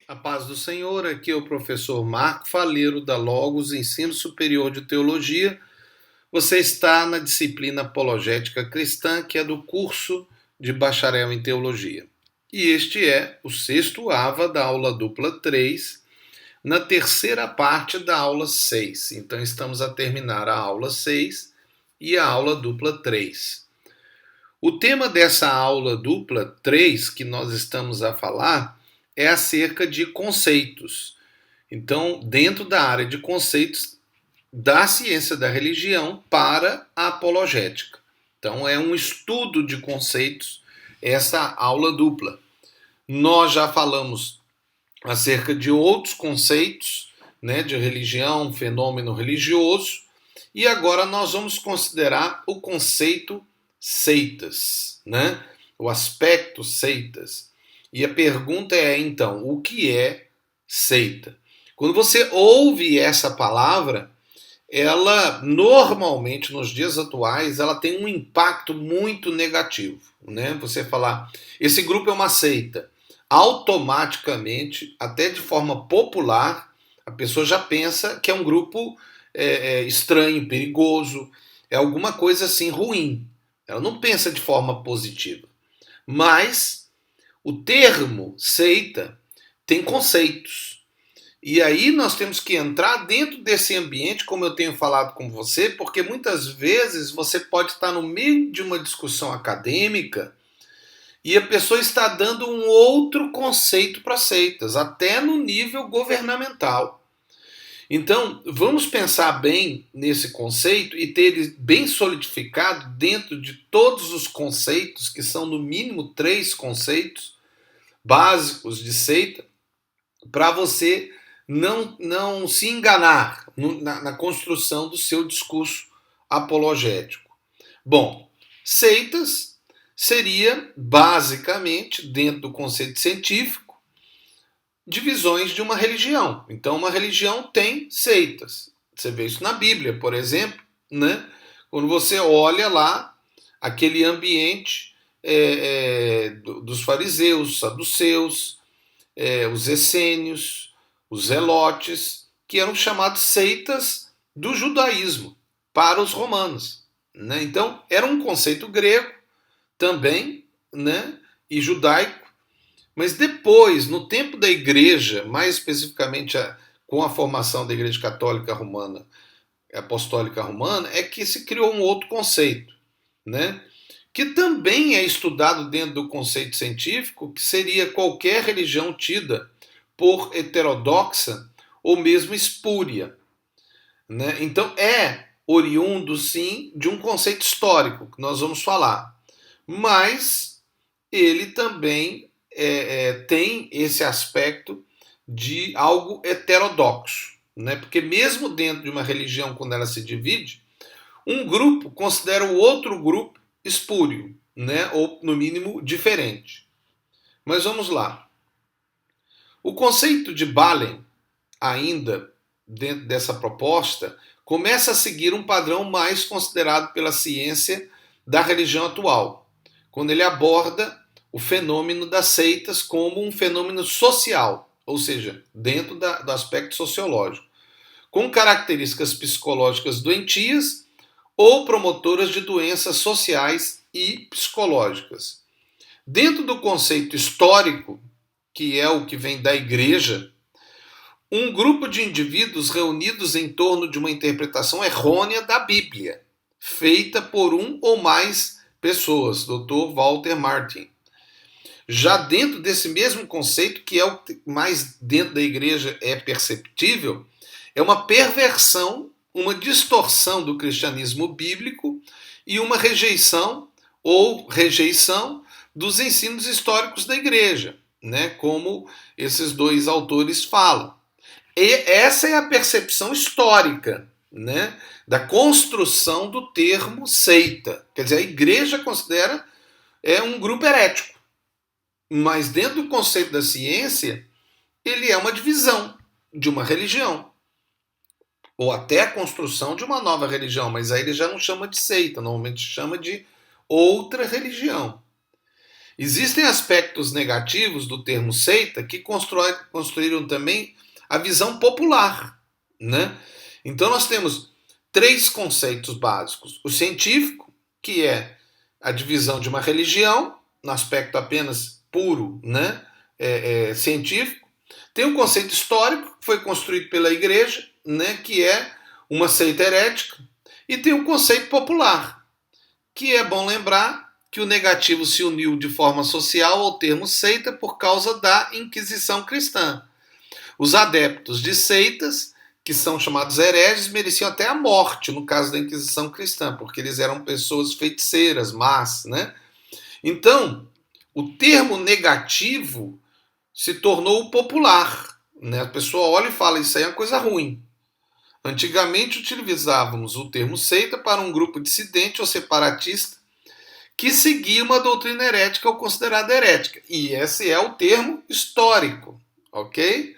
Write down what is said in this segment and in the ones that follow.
A paz do Senhor, aqui é o professor Marco Faleiro da Logos Ensino Superior de Teologia. Você está na disciplina Apologética Cristã, que é do curso de Bacharel em Teologia. E este é o sexto AVA da aula dupla 3, na terceira parte da aula 6. Então estamos a terminar a aula 6 e a aula dupla 3. O tema dessa aula dupla 3 que nós estamos a falar é acerca de conceitos. Então, dentro da área de conceitos da ciência da religião para a apologética. Então, é um estudo de conceitos essa aula dupla. Nós já falamos acerca de outros conceitos, né, de religião, fenômeno religioso, e agora nós vamos considerar o conceito seitas, né? O aspecto seitas. E a pergunta é, então, o que é seita? Quando você ouve essa palavra, ela normalmente nos dias atuais ela tem um impacto muito negativo, né? Você falar, esse grupo é uma seita, automaticamente, até de forma popular, a pessoa já pensa que é um grupo estranho, perigoso, é alguma coisa assim ruim. Ela não pensa de forma positiva. Mas o termo seita tem conceitos. E aí nós temos que entrar dentro desse ambiente, como eu tenho falado com você, porque muitas vezes você pode estar no meio de uma discussão acadêmica e a pessoa está dando um outro conceito para seitas, até no nível governamental. Então, vamos pensar bem nesse conceito e ter ele bem solidificado dentro de todos os conceitos, que são no mínimo 3 conceitos básicos de seita, para você não se enganar na construção do seu discurso apologético. Bom, seitas seria basicamente, dentro do conceito científico, divisões de uma religião. Então, uma religião tem seitas. Você vê isso na Bíblia, por exemplo, né? Quando você olha lá aquele ambiente dos fariseus, saduceus, os essênios, os zelotes, que eram chamados seitas do judaísmo para os romanos, né? Então, era um conceito grego também, né? E judaico. Mas depois, no tempo da igreja, mais especificamente com a formação da Igreja Católica Romana, Apostólica Romana, é que se criou um outro conceito, né? Que também é estudado dentro do conceito científico, que seria qualquer religião tida por heterodoxa ou mesmo espúria, né? Então é oriundo, sim, de um conceito histórico, que nós vamos falar. Mas ele também tem esse aspecto de algo heterodoxo, né? Porque mesmo dentro de uma religião, quando ela se divide, um grupo considera o outro grupo espúrio, né? Ou no mínimo diferente. Mas vamos lá. O conceito de Balen, ainda dentro dessa proposta, começa a seguir um padrão mais considerado pela ciência da religião atual, quando ele aborda o fenômeno das seitas como um fenômeno social, ou seja, dentro do aspecto sociológico, com características psicológicas doentias ou promotoras de doenças sociais e psicológicas. Dentro do conceito histórico, que é o que vem da igreja, um grupo de indivíduos reunidos em torno de uma interpretação errônea da Bíblia, feita por um ou mais pessoas, Dr. Walter Martin. Já dentro desse mesmo conceito, que é o mais dentro da igreja é perceptível, é uma perversão, uma distorção do cristianismo bíblico e uma rejeição ou rejeição dos ensinos históricos da igreja, né? Como esses dois autores falam. E essa é a percepção histórica, né? Da construção do termo seita. Quer dizer, a igreja considera um grupo herético. Mas dentro do conceito da ciência, ele é uma divisão de uma religião. Ou até a construção de uma nova religião, mas aí ele já não chama de seita, normalmente chama de outra religião. Existem aspectos negativos do termo seita que construíram também a visão popular, né? Então nós temos três conceitos básicos: o científico, que é a divisão de uma religião, no aspecto apenas puro, né? Científico. Tem um conceito histórico, que foi construído pela igreja, né? Que é uma seita herética. E tem um conceito popular, que é bom lembrar que o negativo se uniu de forma social ao termo seita por causa da Inquisição cristã. Os adeptos de seitas, que são chamados hereges, mereciam até a morte no caso da Inquisição cristã, porque eles eram pessoas feiticeiras, más, né? Então, o termo negativo se tornou popular, né? A pessoa olha e fala, isso aí é uma coisa ruim. Antigamente utilizávamos o termo seita para um grupo dissidente ou separatista que seguia uma doutrina herética ou considerada herética. E esse é o termo histórico, ok?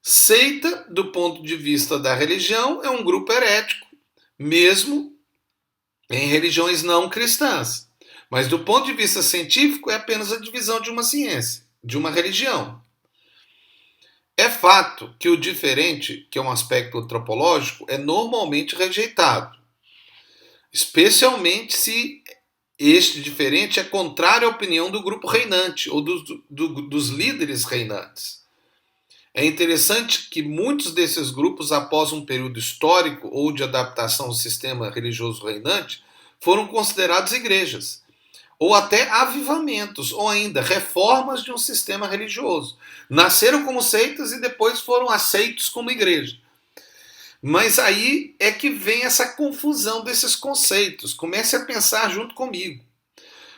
Seita, do ponto de vista da religião, é um grupo herético, mesmo em religiões não cristãs. Mas do ponto de vista científico, é apenas a divisão de uma ciência, de uma religião. É fato que o diferente, que é um aspecto antropológico, é normalmente rejeitado, especialmente se este diferente é contrário à opinião do grupo reinante ou dos líderes reinantes. É interessante que muitos desses grupos, após um período histórico ou de adaptação ao sistema religioso reinante, foram considerados igrejas, ou até avivamentos, ou ainda reformas de um sistema religioso. Nasceram como seitas e depois foram aceitos como igreja. Mas aí é que vem essa confusão desses conceitos. Comece a pensar junto comigo.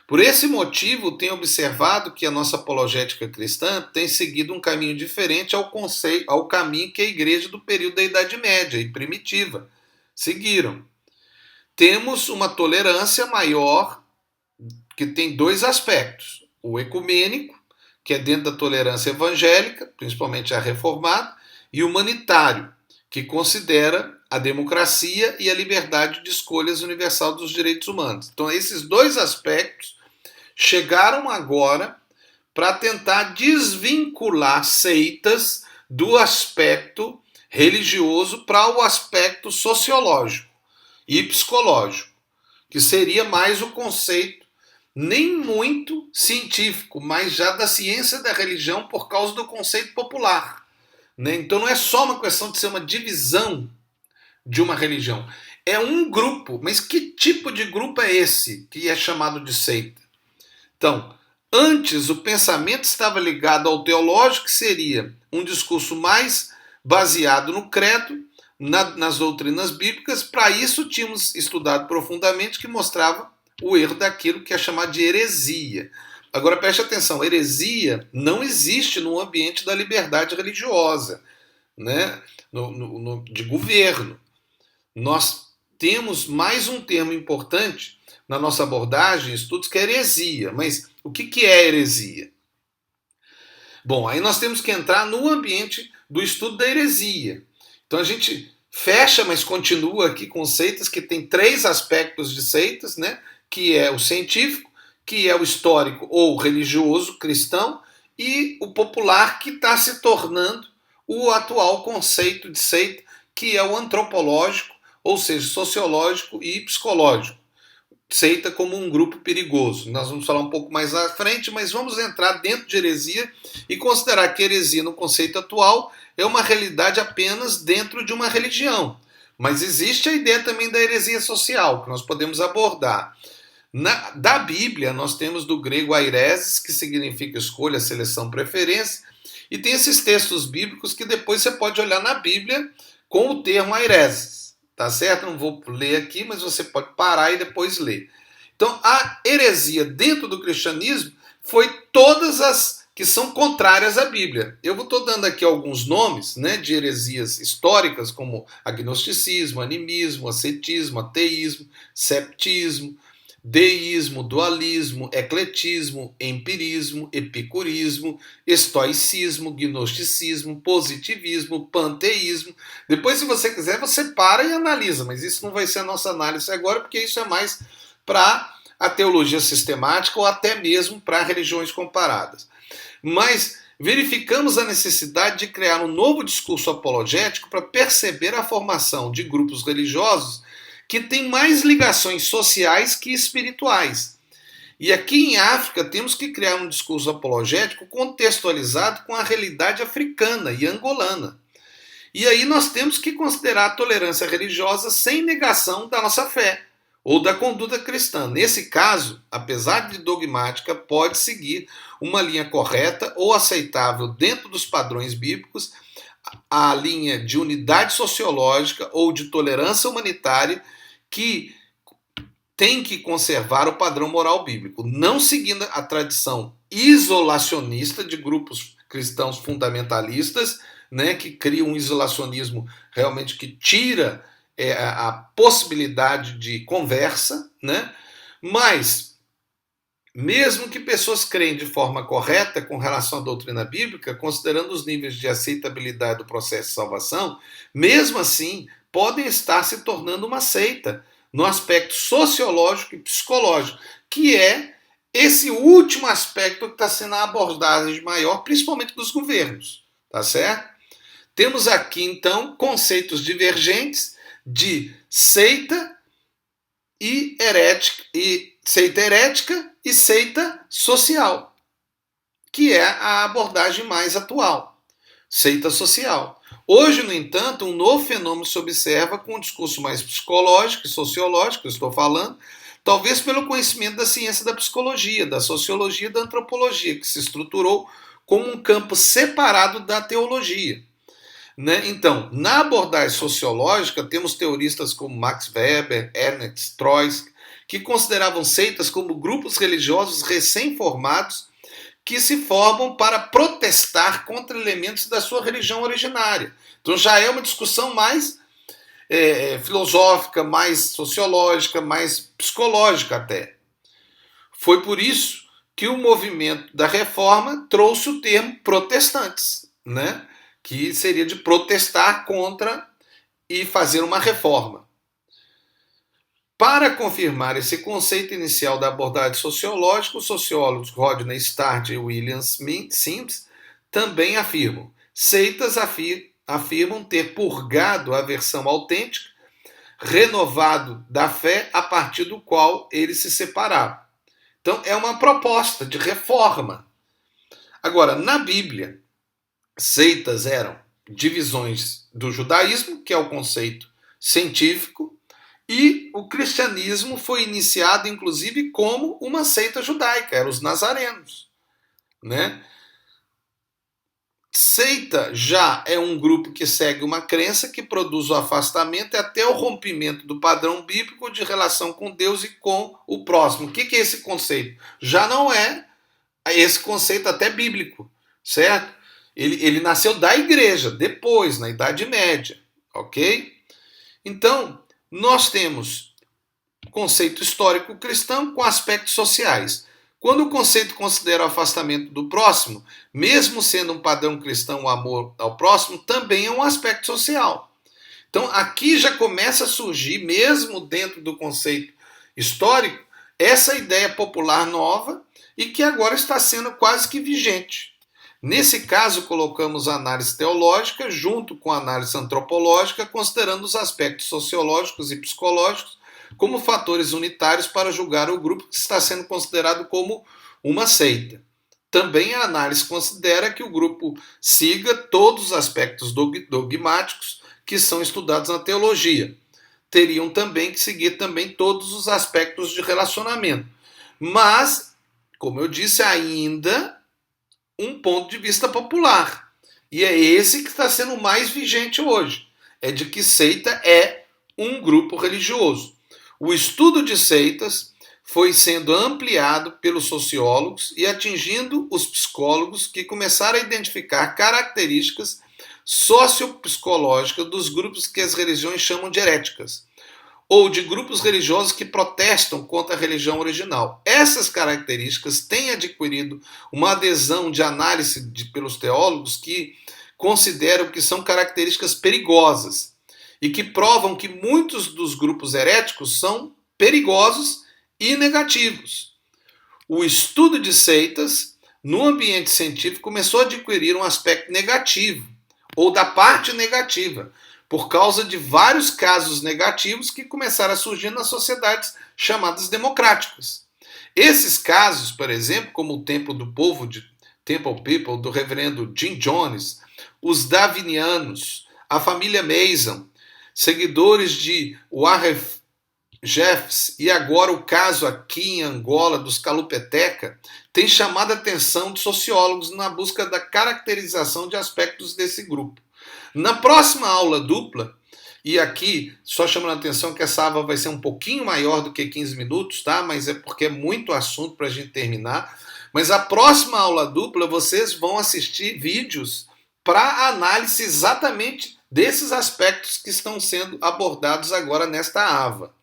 Por esse motivo, tenho observado que a nossa apologética cristã tem seguido um caminho diferente ao caminho que a igreja do período da Idade Média e primitiva seguiram. Temos uma tolerância maior que tem dois aspectos: o ecumênico, que é dentro da tolerância evangélica, principalmente a reformada, e o humanitário, que considera a democracia e a liberdade de escolhas universal dos direitos humanos. Então, esses dois aspectos chegaram agora para tentar desvincular seitas do aspecto religioso para o aspecto sociológico e psicológico, que seria mais o conceito nem muito científico, mas já da ciência da religião por causa do conceito popular, né? Então não é só uma questão de ser uma divisão de uma religião, é um grupo. Mas que tipo de grupo é esse que é chamado de seita? Então, antes o pensamento estava ligado ao teológico, que seria um discurso mais baseado no credo, nas doutrinas bíblicas. Para isso tínhamos estudado profundamente, que mostrava o erro daquilo que é chamado de heresia. Agora preste atenção, heresia não existe no ambiente da liberdade religiosa, né? De governo. Nós temos mais um termo importante na nossa abordagem, estudos, que é heresia. Mas o que é heresia? Bom, aí nós temos que entrar no ambiente do estudo da heresia. Então a gente fecha, mas continua aqui com seitas que tem três aspectos de seitas, né? Que é o científico, que é o histórico ou religioso cristão, e o popular, que está se tornando o atual conceito de seita, que é o antropológico, ou seja, sociológico e psicológico. Seita como um grupo perigoso. Nós vamos falar um pouco mais à frente, mas vamos entrar dentro de heresia e considerar que heresia, no conceito atual, é uma realidade apenas dentro de uma religião. Mas existe a ideia também da heresia social, que nós podemos abordar. Da Bíblia, nós temos do grego aireses, que significa escolha, seleção, preferência, e tem esses textos bíblicos que depois você pode olhar na Bíblia com o termo aireses. Tá certo? Não vou ler aqui, mas você pode parar e depois ler. Então, a heresia dentro do cristianismo foi todas as que são contrárias à Bíblia. Eu estou dando aqui alguns nomes, né, de heresias históricas, como agnosticismo, animismo, ascetismo, ateísmo, septismo, deísmo, dualismo, ecletismo, empirismo, epicurismo, estoicismo, gnosticismo, positivismo, panteísmo. Depois, se você quiser, você para e analisa, mas isso não vai ser a nossa análise agora, porque isso é mais para a teologia sistemática ou até mesmo para religiões comparadas. Mas verificamos a necessidade de criar um novo discurso apologético para perceber a formação de grupos religiosos que têm mais ligações sociais que espirituais. E aqui em África temos que criar um discurso apologético contextualizado com a realidade africana e angolana. E aí nós temos que considerar a tolerância religiosa sem negação da nossa fé ou da conduta cristã. Nesse caso, apesar de dogmática, pode seguir uma linha correta ou aceitável dentro dos padrões bíblicos, a linha de unidade sociológica ou de tolerância humanitária que tem que conservar o padrão moral bíblico, não seguindo a tradição isolacionista de grupos cristãos fundamentalistas, né, que criam um isolacionismo realmente que tira a possibilidade de conversa, né? Mas, mesmo que pessoas creem de forma correta com relação à doutrina bíblica, considerando os níveis de aceitabilidade do processo de salvação, mesmo assim podem estar se tornando uma seita no aspecto sociológico e psicológico, que é esse último aspecto que está sendo a abordagem maior, principalmente dos governos, tá certo? Temos aqui, então, conceitos divergentes de seita e seita herética e seita social, que é a abordagem mais atual, seita social. Hoje, no entanto, um novo fenômeno se observa com um discurso mais psicológico e sociológico, eu estou falando, talvez pelo conhecimento da ciência da psicologia, da sociologia e da antropologia, que se estruturou como um campo separado da teologia. Né? Então, na abordagem sociológica, temos teoristas como Max Weber, Ernest Troitsky, que consideravam seitas como grupos religiosos recém-formados que se formam para protestar contra elementos da sua religião originária. Então já é uma discussão mais filosófica, mais sociológica, mais psicológica até. Foi por isso que o movimento da reforma trouxe o termo protestantes, né? Que seria de protestar contra e fazer uma reforma. Para confirmar esse conceito inicial da abordagem sociológica, os sociólogos Rodney Starr e William Sims também afirmam. Seitas afirmam ter purgado a versão autêntica, renovado da fé a partir do qual eles se separaram. Então, é uma proposta de reforma. Agora, na Bíblia, seitas eram divisões do judaísmo, que é o conceito científico, e o cristianismo foi iniciado, inclusive, como uma seita judaica, eram os nazarenos, né? Seita já é um grupo que segue uma crença que produz o afastamento e até o rompimento do padrão bíblico de relação com Deus e com o próximo. O que é esse conceito? Já não é esse conceito até bíblico, certo? Ele nasceu da igreja, depois, na Idade Média, ok? Então, nós temos conceito histórico cristão com aspectos sociais. Quando o conceito considera o afastamento do próximo, mesmo sendo um padrão cristão o amor ao próximo, também é um aspecto social. Então, aqui já começa a surgir, mesmo dentro do conceito histórico, essa ideia popular nova e que agora está sendo quase que vigente. Nesse caso, colocamos a análise teológica junto com a análise antropológica, considerando os aspectos sociológicos e psicológicos como fatores unitários para julgar o grupo que está sendo considerado como uma seita. Também a análise considera que o grupo siga todos os aspectos dogmáticos que são estudados na teologia. Teriam também que seguir também todos os aspectos de relacionamento. Mas, como eu disse, ainda um ponto de vista popular. E é esse que está sendo mais vigente hoje. É de que seita é um grupo religioso. O estudo de seitas foi sendo ampliado pelos sociólogos e atingindo os psicólogos que começaram a identificar características sociopsicológicas dos grupos que as religiões chamam de heréticas, ou de grupos religiosos que protestam contra a religião original. Essas características têm adquirido uma adesão de análise pelos teólogos que consideram que são características perigosas e que provam que muitos dos grupos heréticos são perigosos e negativos. O estudo de seitas no ambiente científico começou a adquirir um aspecto negativo, ou da parte negativa, por causa de vários casos negativos que começaram a surgir nas sociedades chamadas democráticas. Esses casos, por exemplo, como o Templo do Povo, de Temple People, do reverendo Jim Jones, os Davinianos, a família Mason, seguidores de Warren Jeffs e agora o caso aqui em Angola dos Kalupeteca, tem chamado a atenção de sociólogos na busca da caracterização de aspectos desse grupo. Na próxima aula dupla, e aqui só chamando a atenção que essa aula vai ser um pouquinho maior do que 15 minutos, tá? Mas é porque é muito assunto para a gente terminar. Mas a próxima aula dupla vocês vão assistir vídeos para análise exatamente desses aspectos que estão sendo abordados agora nesta AVA.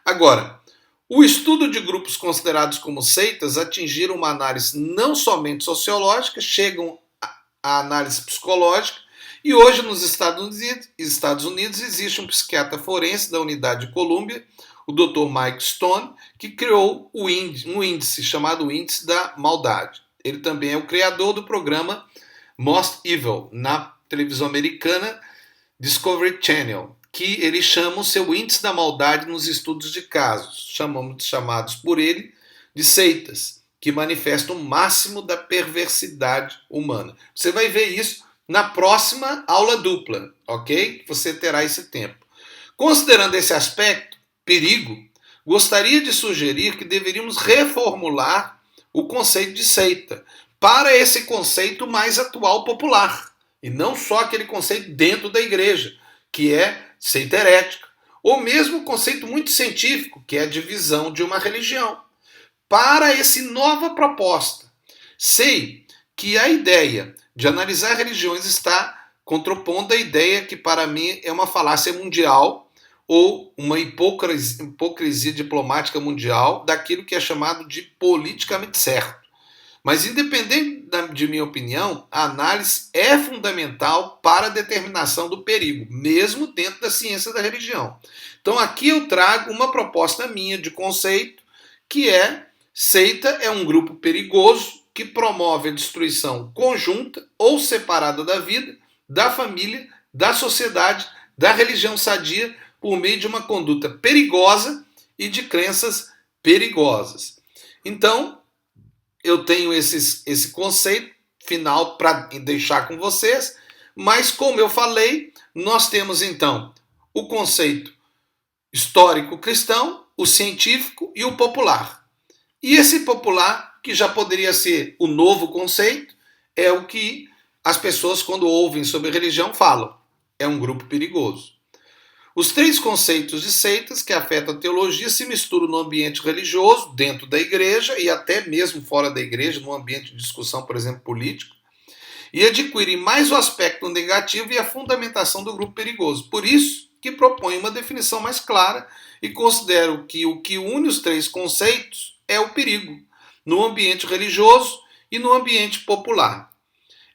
Agora, o estudo de grupos considerados como seitas atingiram uma análise não somente sociológica, chegam à análise psicológica, e hoje nos Estados Unidos existe um psiquiatra forense da Unidade de Colômbia, o Dr. Mike Stone, que criou um índice chamado Índice da Maldade. Ele também é o criador do programa Most Evil, na televisão americana Discovery Channel, que ele chama o seu índice da maldade nos estudos de casos, chamados por ele de seitas, que manifestam o máximo da perversidade humana. Você vai ver isso na próxima aula dupla, ok? Você terá esse tempo. Considerando esse aspecto, perigo, gostaria de sugerir que deveríamos reformular o conceito de seita para esse conceito mais atual popular, e não só aquele conceito dentro da igreja, que é seita herética, ou mesmo o conceito muito científico, que é a divisão de uma religião. Para essa nova proposta, sei que a ideia de analisar religiões está contrapondo a ideia que para mim é uma falácia mundial ou uma hipocrisia diplomática mundial daquilo que é chamado de politicamente certo. Mas independente de minha opinião, a análise é fundamental para a determinação do perigo, mesmo dentro da ciência da religião. Então aqui eu trago uma proposta minha de conceito, que é: seita é um grupo perigoso que promove a destruição conjunta ou separada da vida, da família, da sociedade, da religião sadia, por meio de uma conduta perigosa e de crenças perigosas. Então, eu tenho esse conceito final para deixar com vocês, mas como eu falei, nós temos então o conceito histórico cristão, o científico e o popular. E esse popular, que já poderia ser o novo conceito, é o que as pessoas, quando ouvem sobre religião, falam: é um grupo perigoso. Os três conceitos de seitas que afetam a teologia se misturam no ambiente religioso, dentro da igreja e até mesmo fora da igreja, no ambiente de discussão, por exemplo, político, e adquirem mais o aspecto negativo e a fundamentação do grupo perigoso. Por isso que proponho uma definição mais clara e considero que o que une os três conceitos é o perigo, no ambiente religioso e no ambiente popular.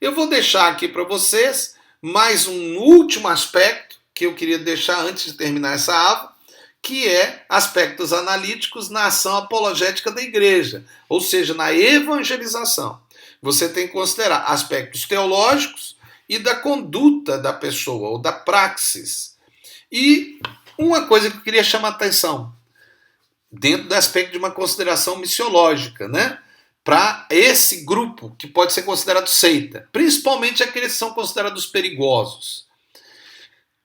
Eu vou deixar aqui para vocês mais um último aspecto que eu queria deixar antes de terminar essa aula, que é aspectos analíticos na ação apologética da igreja, ou seja, na evangelização. Você tem que considerar aspectos teológicos e da conduta da pessoa, ou da praxis. E uma coisa que eu queria chamar a atenção, dentro do aspecto de uma consideração missiológica, né? Para esse grupo que pode ser considerado seita, principalmente aqueles que são considerados perigosos.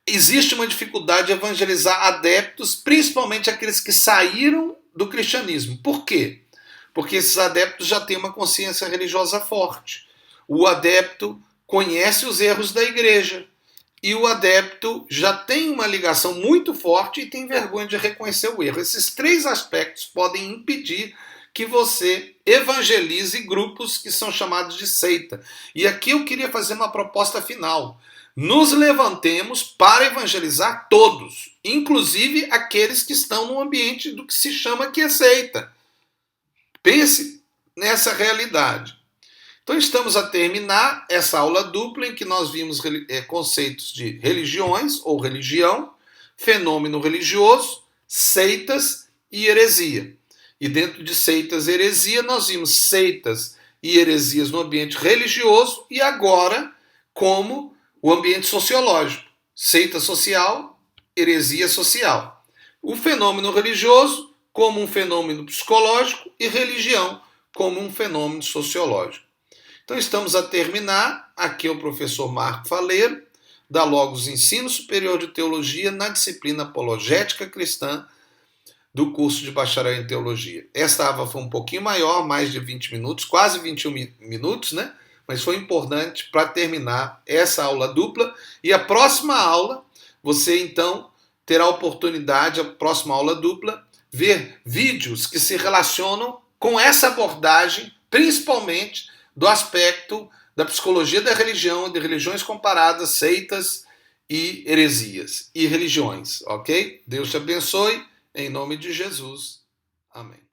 Existe uma dificuldade de evangelizar adeptos, principalmente aqueles que saíram do cristianismo. Por quê? Porque esses adeptos já têm uma consciência religiosa forte. O adepto conhece os erros da igreja. E o adepto já tem uma ligação muito forte e tem vergonha de reconhecer o erro. Esses três aspectos podem impedir que você evangelize grupos que são chamados de seita. E aqui eu queria fazer uma proposta final. Nos levantemos para evangelizar todos, inclusive aqueles que estão no ambiente do que se chama que é seita. Pense nessa realidade. Então estamos a terminar essa aula dupla em que nós vimos conceitos de religiões ou religião, fenômeno religioso, seitas e heresia. E dentro de seitas e heresia, nós vimos seitas e heresias no ambiente religioso e agora como o ambiente sociológico. Seita social, heresia social. O fenômeno religioso como um fenômeno psicológico e religião como um fenômeno sociológico. Então estamos a terminar, aqui é o professor Marco Faleiro, da Logos Ensino Superior de Teologia, na disciplina Apologética Cristã, do curso de bacharel em teologia. Esta aula foi um pouquinho maior, mais de 20 minutos, quase 21 minutos, né? Mas foi importante para terminar essa aula dupla. E a próxima aula, você então terá a oportunidade, a próxima aula dupla, ver vídeos que se relacionam com essa abordagem, principalmente do aspecto da psicologia da religião, de religiões comparadas, seitas e heresias e religiões, ok? Deus te abençoe. Em nome de Jesus. Amém.